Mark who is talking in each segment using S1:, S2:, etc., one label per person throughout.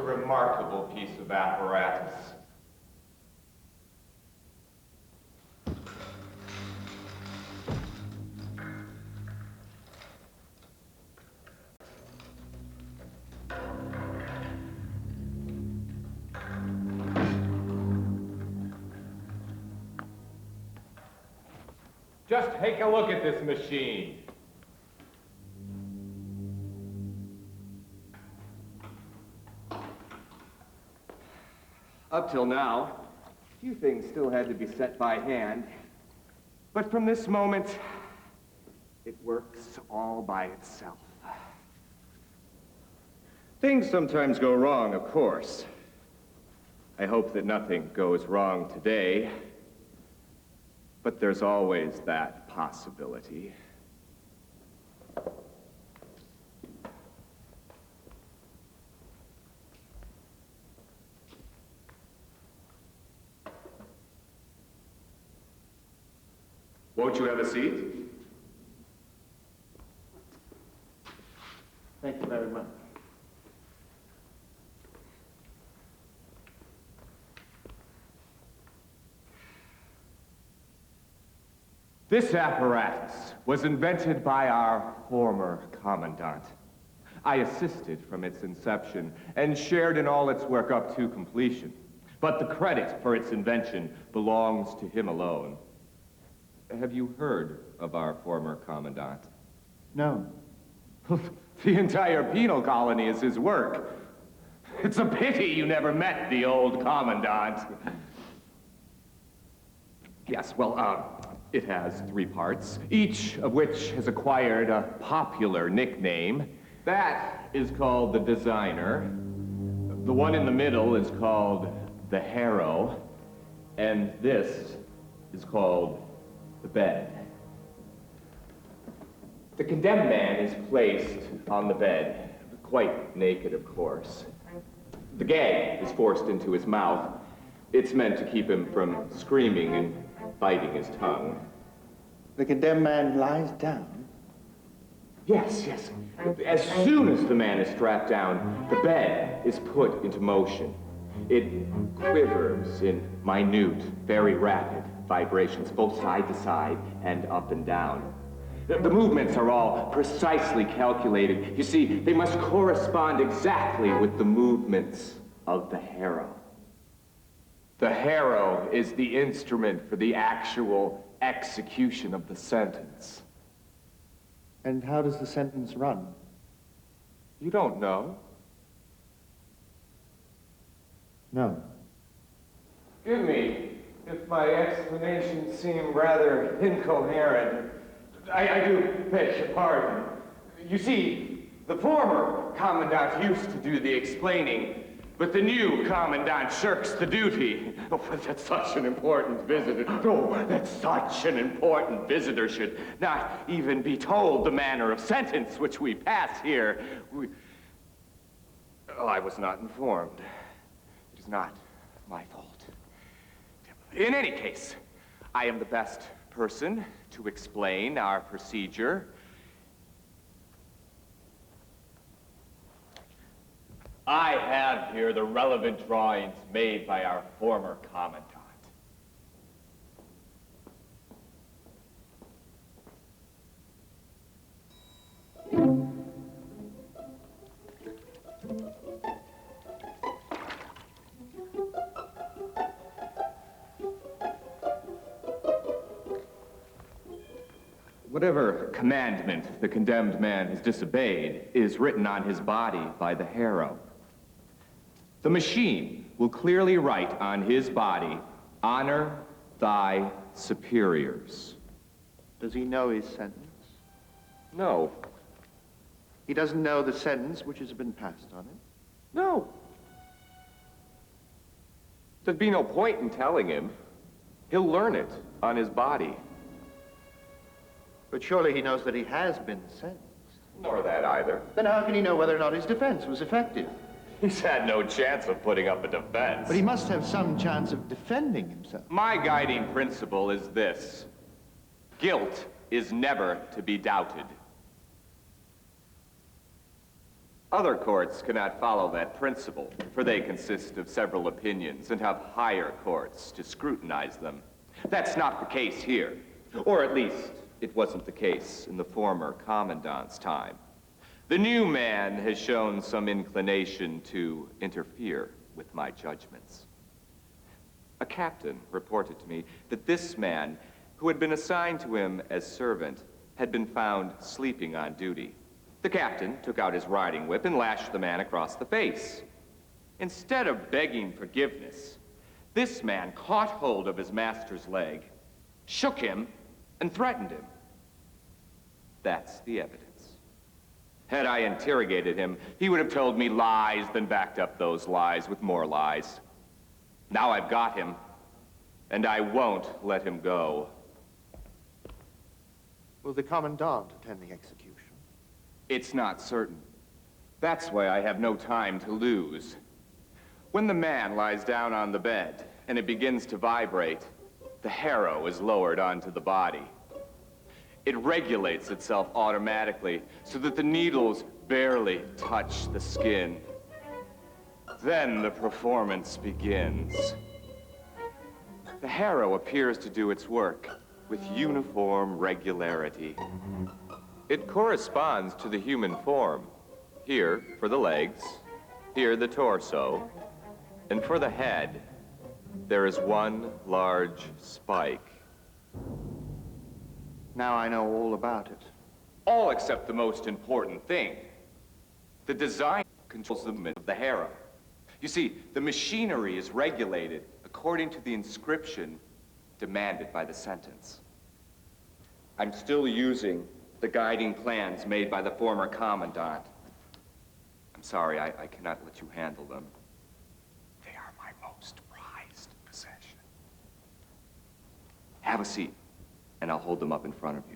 S1: remarkable piece of apparatus. Just take a look at this machine. Up till now, a few things still had to be set by hand. But from this moment, it works all by itself. Things sometimes go wrong, of course. I hope that nothing goes wrong today. But there's always that possibility. Won't you have a seat?
S2: Thank you very much.
S1: This apparatus was invented by our former commandant. I assisted from its inception and shared in all its work up to completion. But the credit for its invention belongs to him alone. Have you heard of our former commandant?
S2: No.
S1: The entire penal colony is his work. It's a pity you never met the old commandant. Yes, well, it has 3 parts, each of which has acquired a popular nickname. That is called the designer. The one in the middle is called the harrow. And this is called the bed. The condemned man is placed on the bed, quite naked, of course. The gag is forced into his mouth. It's meant to keep him from screaming and biting his tongue.
S2: The condemned man lies down?
S1: Yes, yes. As soon as the man is strapped down, the bed is put into motion. It quivers in minute, very rapid vibrations, both side to side and up and down. The movements are all precisely calculated. You see, they must correspond exactly with the movements of the harrow. The harrow is the instrument for the actual execution of the sentence.
S2: And how does the sentence run?
S1: You don't know?
S2: No.
S1: Forgive me if my explanations seem rather incoherent. I do beg your pardon. You see, the former commandant used to do the explaining, but the new commandant shirks the duty. Oh, but that's such an important visitor. Oh, that such an important visitor should not even be told the manner of sentence which we pass here. Oh, I was not informed. It is not my fault. In any case, I am the best person to explain our procedure. I have here the relevant drawings made by our former commandant. Whatever commandment the condemned man has disobeyed is written on his body by the harrow. The machine will clearly write on his body, "Honor thy superiors."
S2: Does he know his sentence?
S1: No.
S2: He doesn't know the sentence which has been passed on him?
S1: No. There'd be no point in telling him. He'll learn it on his body.
S2: But surely he knows that he has been sentenced.
S1: Nor that either.
S2: Then how can he know whether or not his defense was effective?
S1: He's had no chance of putting up a defense.
S2: But he must have some chance of defending himself.
S1: My guiding principle is this: guilt is never to be doubted. Other courts cannot follow that principle, for they consist of several opinions and have higher courts to scrutinize them. That's not the case here, or at least it wasn't the case in the former commandant's time. The new man has shown some inclination to interfere with my judgments. A captain reported to me that this man, who had been assigned to him as servant, had been found sleeping on duty. The captain took out his riding whip and lashed the man across the face. Instead of begging forgiveness, this man caught hold of his master's leg, shook him, and threatened him. That's the evidence. Had I interrogated him, he would have told me lies, then backed up those lies with more lies. Now I've got him, and I won't let him go.
S2: Will the commandant attend the execution?
S1: It's not certain. That's why I have no time to lose. When the man lies down on the bed and it begins to vibrate, the harrow is lowered onto the body. It regulates itself automatically so that the needles barely touch the skin. Then the performance begins. The harrow appears to do its work with uniform regularity. It corresponds to the human form. Here for the legs, here the torso, and for the head, there is one large spike.
S2: Now I know all about it.
S1: All except the most important thing. The design controls the movement of the harrow. You see, the machinery is regulated according to the inscription demanded by the sentence. I'm still using the guiding plans made by the former commandant. I'm sorry, I cannot let you handle them. They are my most prized possession. Have a seat, and I'll hold them up in front of you.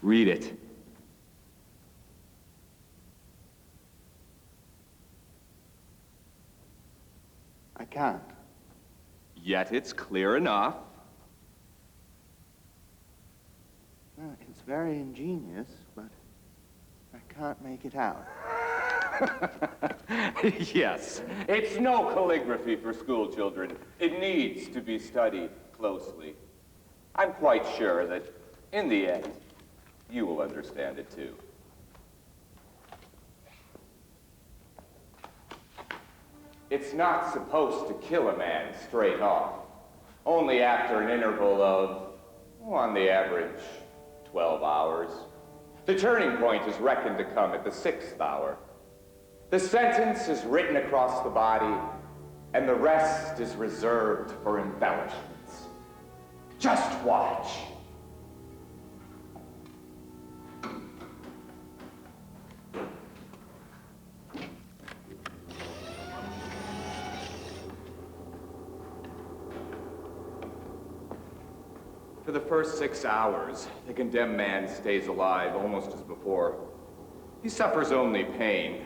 S1: Read it.
S2: I can't.
S1: Yet it's clear enough.
S2: Well, it's very ingenious, but I can't make it out.
S1: Yes, it's no calligraphy for school children. It needs to be studied closely. I'm quite sure that, in the end, you will understand it too. It's not supposed to kill a man straight off. Only after an interval of, on the average, 12 hours. The turning point is reckoned to come at the 6th hour. The sentence is written across the body, and the rest is reserved for embellishments. Just watch. For the first 6 hours, the condemned man stays alive almost as before. He suffers only pain.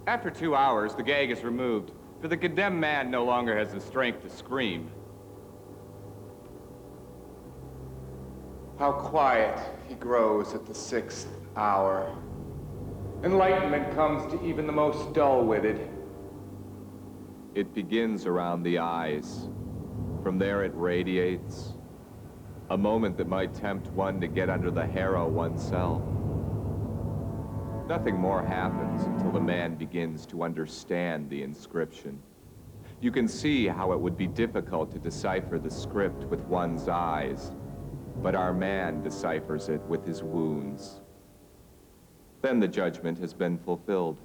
S1: After 2 hours, the gag is removed, for the condemned man no longer has the strength to scream. How quiet he grows at the 6th hour. Enlightenment comes to even the most dull-witted. It begins around the eyes. From there it radiates. A moment that might tempt one to get under the harrow oneself. Nothing more happens until the man begins to understand the inscription. You can see how it would be difficult to decipher the script with one's eyes, but our man deciphers it with his wounds. Then the judgment has been fulfilled.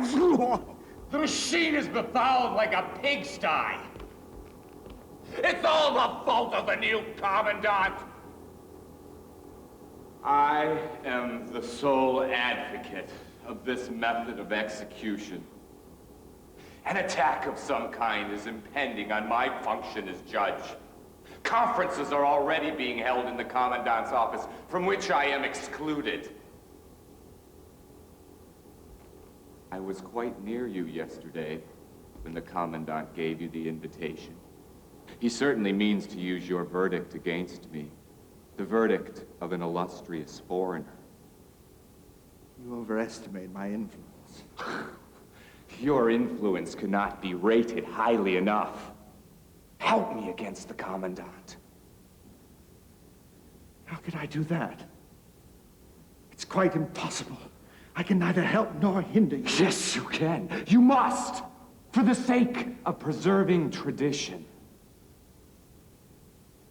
S1: The machine is befouled like a pigsty. It's all the fault of the new commandant. I am the sole advocate of this method of execution. An attack of some kind is impending on my function as judge. Conferences are already being held in the commandant's office, from which I am excluded. I was quite near you yesterday when the commandant gave you the invitation. He certainly means to use your verdict against me. The verdict of an illustrious foreigner.
S2: You overestimate my influence.
S1: Your influence cannot be rated highly enough. Help me against the commandant.
S2: How could I do that? It's quite impossible. I can neither help nor hinder you.
S1: Yes, you can. You must, for the sake of preserving tradition.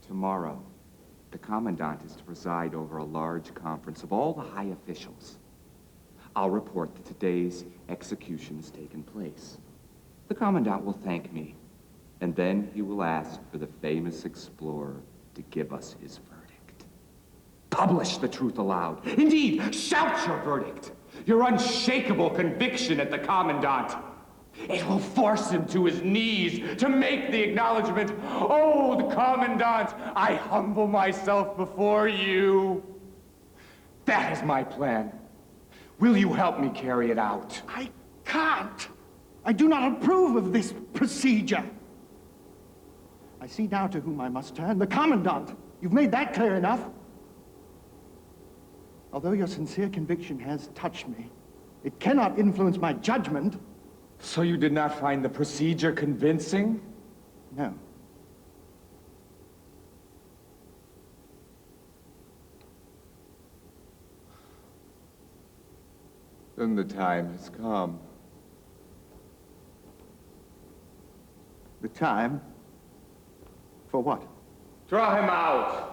S1: Tomorrow, the commandant is to preside over a large conference of all the high officials. I'll report that today's execution has taken place. The commandant will thank me, and then he will ask for the famous explorer to give us his verdict. Publish the truth aloud. Indeed, shout your verdict. Your unshakable conviction at the commandant. It will force him to his knees to make the acknowledgement, "Oh, the commandant, I humble myself before you." That is my plan. Will you help me carry it out?
S2: I can't. I do not approve of this procedure. I see now to whom I must turn. The commandant. You've made that clear enough. Although your sincere conviction has touched me, it cannot influence my judgment.
S1: So you did not find the procedure convincing?
S2: No.
S1: Then the time has come.
S2: The time? For what?
S1: Draw him out!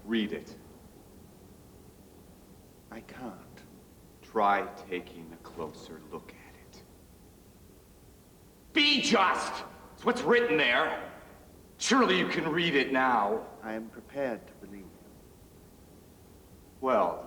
S1: Read it.
S2: I can't.
S1: Try taking a closer look at it. Be just! It's what's written there. Surely you can read it now.
S2: I am prepared to believe you.
S1: Well,